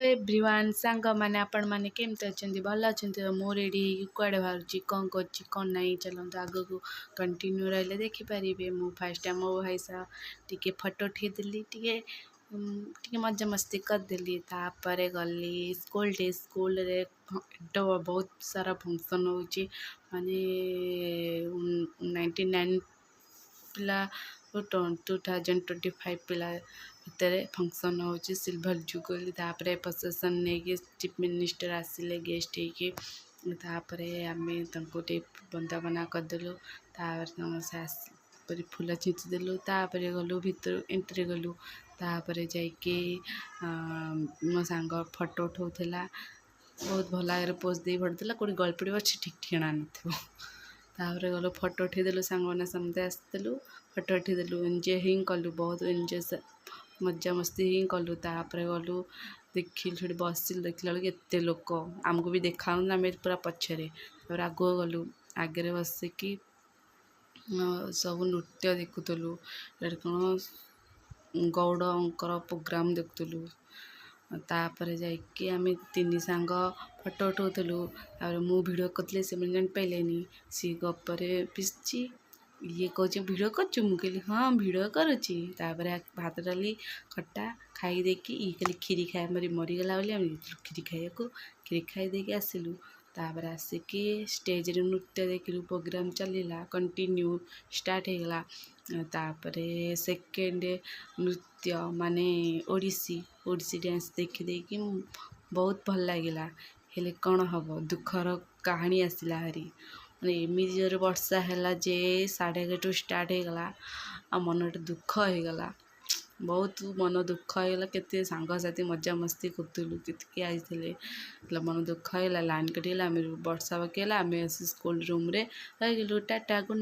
everyone सांग मैंने आपण मैंने केमती अच्छा भल अच्छा मोर रेडी कुआड़े बाहर कौन कर नहीं चलते आग को कंटिन्यू रही देखिपारे मु फास्ट टाइम मो भाई सा टी फटो उठेदेली टी मजा मस्ती करदेली तापर गली स्कूल रे बहुत सारा फंक्शन हो माने 99 पिला 2025 पिला भितर फंक्शन हो सिल्वर जुबली तापर प्रोसेसन नहीं चीफ मिनिस्टर आसिले गेस्ट होपर आम बंदापना करदेलु तापर फूल छींचदेलु तापर गलु भितर एंट्री गलु तापर जाइके मो सांग फटो उठाऊला बहुत भल भाव पोज दे पड़ता कौट गल पड़ ठीक ठिकाना नापर गलु फटो उठेदेलु सांग मैंने समझे आसलु फटो उठेदेलु एंजय ही कलु बहुत एंजय मजा मस्ती ही कलु तापर गलु देखिलु से बसिलु देखला बेलू एत लोक आमको भी देखा आम पूरा पछरे आगु गलु आगे बसिकी सब नृत्य देखुलु कौन गौड़र प्रोग्राम देखुलु तापर जाइए आम तीन सांग फटो उठाऊलु मु भिडियो करते से जान पाइलेनी सी गपर पिसची ये कहे भिडियो कर मुझे हाँ भिडियो करुच्ची भात डाली खट्टा खाई देकी ये कहली खीरी खाए मरीगला खीरी खाया खीरी खाई देकी आसिलु तापर आसिकी स्टेज रे नृत्य देखिलु प्रोग्राम चलला कंटिन्यू स्टार्ट होगला तापर सेकेंड नृत्य माने ओडिसी डांस देखी बहुत भल लगिला हेले कौन हम दुखर कहानी आसला हरी मैंने एमती जोर वर्षा है जे 11:30 स्टार्ट होगला आ मन दुख होगला बहुत मन दुख होगला केते सांगसाथी मजा मस्ती करतलु के आइले मन दुख होगला लाइन कटिगला आम वर्षा पकेला आम स्कूल रूम रे रही टाटा गुड